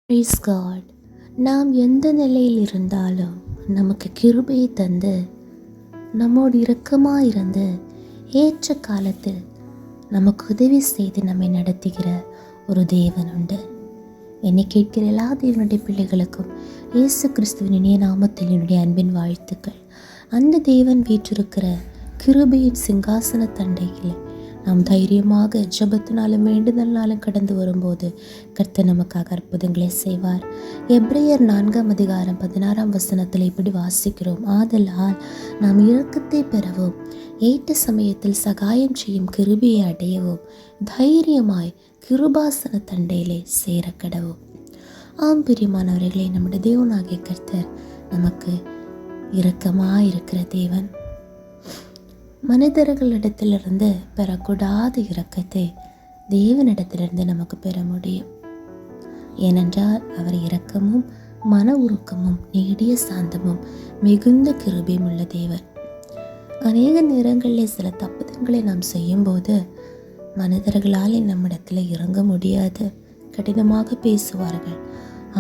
Price God. நாம் எந்த நிலையில் இருந்தாலும் நமக்கு கிருபையை தந்து நம்மோடு இரக்கமாக இருந்து ஏற்ற காலத்தில் நமக்கு உதவி செய்து நம்மை நடத்துகிற ஒரு தேவன் உண்டு. என்னை கேட்கிற எல்லா தேவனுடைய பிள்ளைகளுக்கும் இயேசு கிறிஸ்துவின் இனிய நாமத்தில் என்னுடைய அன்பின் வாழ்த்துக்கள். அந்த தேவன் வீற்றிருக்கிற கிருபையின் சிங்காசன தண்டையில் நாம் தைரியமாக ஜெபத்தினாலும் வேண்டுதல்னாலும் கடந்து வரும்போது கர்த்தர் நமக்காக அற்புதங்களை செய்வார். எபிரேயர் 4:16 இப்படி வாசிக்கிறோம், ஆதலால் நாம் இரக்கத்தை பெறவும் ஏற்ற சமயத்தில் சகாயம் செய்யும் கிருபையை அடையவும் தைரியமாய் கிருபாசன தண்டையிலே சேர கடவும். ஆம் பிரியமானவர்களே, நம்முடைய தேவனாகிய கர்த்தர் நமக்கு இரக்கமாக இருக்கிற தேவன். மனிதர்களிடத்திலிருந்து பெறக்கூடாத இரக்கத்தை தேவனிடத்திலிருந்து நமக்கு பெற முடியும். ஏனென்றால் அவர் இரக்கமும் மன உருக்கமும் நீடிய சாந்தமும் மிகுந்த கிருபையும் உள்ள தேவன். அநேக நேரங்களில் சில தப்புதங்களை நாம் செய்யும்போது மனிதர்களால் நம்மிடத்தில் இறங்க முடியாது, கடினமாக பேசுவார்கள்.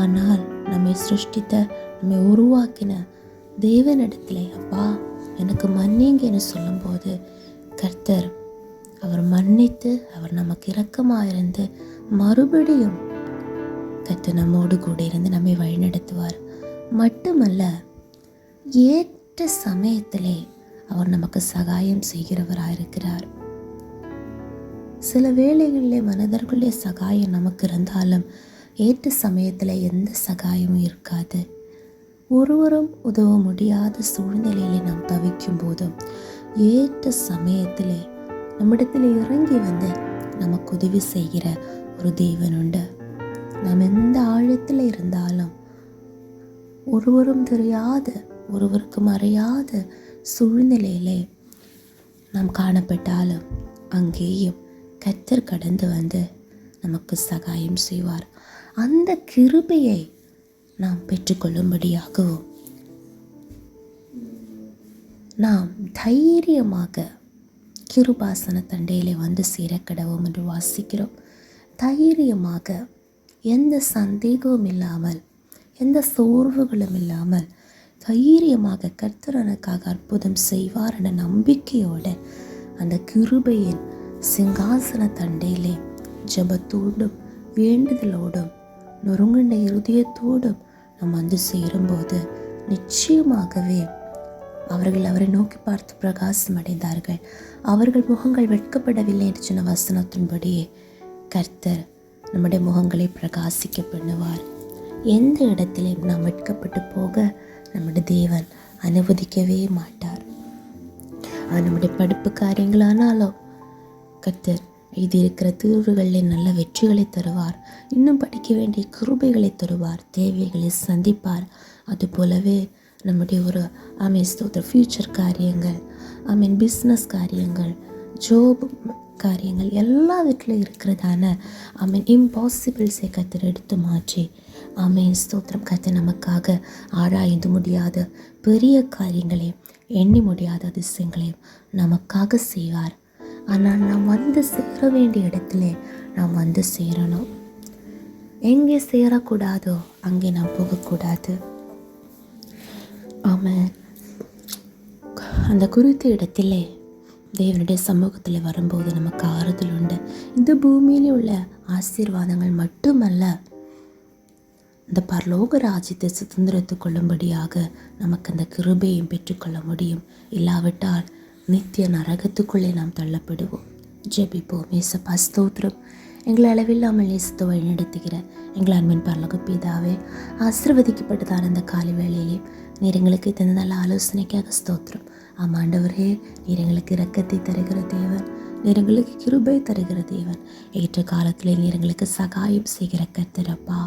ஆனால் நம்மை சிருஷ்டித்த, நம்மை உருவாக்கின தேவனிடத்திலே அப்பா எனக்கு மன்னிங்கன்னு சொல்லும்போது கர்த்தர் அவர் மன்னித்து அவர் நமக்கு இரக்கமாக இருந்து மறுபடியும் கர்த்தர் நம்மோடு கூட இருந்து நம்மை வழிநடத்துவார். மட்டுமல்ல, ஏற்ற சமயத்திலே அவர் நமக்கு சகாயம் செய்கிறவராக இருக்கிறார். சில வேளைகளிலே மனிதர்களுடைய சகாயம் நமக்கு இருந்தாலும் ஏற்ற சமயத்தில் எந்த சகாயமும் இருக்காது. ஒருவரும் உதவ முடியாத சூழ்நிலையிலே நாம் தவிக்கும் போதும் ஏற்ற சமயத்திலே நம்மிடத்தில் இறங்கி வந்து நமக்கு உதவி செய்கிற ஒரு தேவன் உண்டு. நாம் எந்த ஆழத்தில் இருந்தாலும் ஒருவரும் தெரியாத, ஒருவருக்கு மறையாத சூழ்நிலையிலே நாம் காணப்பட்டாலும் அங்கேயும் கர்த்தர் கடந்து வந்து நமக்கு சகாயம் செய்வார். அந்த கிருபையை நாம் பெற்றுக்கொள்ளும்படியாகவும் நாம் தைரியமாக கிருபாசன தண்டையிலே வந்து சேரக்கடவும் என்று வாசிக்கிறோம். தைரியமாக, எந்த சந்தேகமும் இல்லாமல், எந்த சோர்வுகளும் இல்லாமல் தைரியமாக கர்த்தர் எனக்காக அற்புதம் செய்வார் என்ற நம்பிக்கையோடு அந்த கிருபையின் சிங்காசன தண்டையிலே ஜெபத்தோடும் வேண்டுதலோடும் நொறுங்குண்ட இருதயத்தோடும் நாம் வந்து சேரும்போது நிச்சயமாகவே அவர்கள் அவரை நோக்கி பார்த்து பிரகாசம் அடைந்தார்கள். அவர்கள் முகங்கள் வெட்கப்படவில்லை என்று சொன்ன வசனத்தின்படியே கர்த்தர் நம்முடைய முகங்களை பிரகாசிக்க பண்ணுவார். எந்த இடத்திலும் நாம் வெட்கப்பட்டு போக நம்முடைய தேவன் அனுமதிக்கவே மாட்டார். அது நம்முடைய படிப்பு காரியங்களானாலும் கர்த்தர் இது இருக்கிற தீர்வுகளில் நல்ல வெற்றிகளை தருவார். இன்னும் படிக்க வேண்டிய கிருபைகளை தருவார், தேவைகளை சந்திப்பார். அதுபோலவே நம்முடைய ஒரு ஃப்யூச்சர் காரியங்கள், பிஸ்னஸ் காரியங்கள், ஜோப் காரியங்கள் எல்லாவற்றிலும் இருக்கிறதான இம்பாசிபிள்ஸை கர்த்தர் எடுத்து மாற்றி ஸ்தோத்திரம் கர்த்தர் நமக்காக ஆராய்ந்து முடியாத பெரிய காரியங்களையும் எண்ணி முடியாத அதிசயங்களையும் நமக்காக செய்வார். ஆனால் நாம் வந்து சேர வேண்டிய இடத்துல நாம் வந்து சேரணும். எங்கே சேரக்கூடாதோ அங்கே நாம் போகக்கூடாது. ஆமாம், அந்த குறித்த இடத்திலே தேவனுடைய சமூகத்தில் வரும்போது நமக்கு ஆறுதல் உண்டு. இந்த பூமியிலே உள்ள ஆசீர்வாதங்கள் மட்டுமல்ல, இந்த பரலோக ராஜ்யத்தை சுதந்திரத்து கொள்ளும்படியாக நமக்கு அந்த கிருபையும் பெற்றுக்கொள்ள முடியும். இல்லாவிட்டால் நித்திய நரகத்துக்குள்ளே நாம் தள்ளப்படுவோம். ஜெபிப்போம். ஏசப்பா ஸ்தோத்திரம். எங்களை அளவில்லாமல் நேசித்து வழிநடத்துகிற எங்கள் அன்பின் பரலோக பிதாவே, ஆசீர்வதிக்கப்பட்டதான அந்த காலை வேளையிலே நீர் எங்களுக்கு தந்த நல்ல ஆலோசனைக்காக ஸ்தோத்திரம். ஆமாண்டவரே, நீர் எங்களுக்கு இரக்கத்தை தருகிற தேவன், நீர் எங்களுக்கு கிருபை தருகிற தேவன். ஏற்ற காலத்திலே நீர் எங்களுக்கு சகாயம் செய்கிற கர்த்தரப்பா,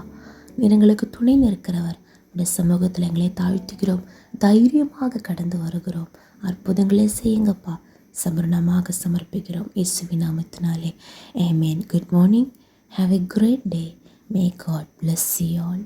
நீர் எங்களுக்கு துணை நிற்கிறவர். உடைய சமூகத்தில் எங்களை தாழ்த்துகிறோம், தைரியமாக கடந்து வருகிறோம். அற்புதங்களே செய்யுங்கப்பா, சமரணமாக சமர்ப்பிக்கிறோம் இயேசுவின் நாமத்தினாலே. Amen. Good morning. Have a great day. May God bless you all.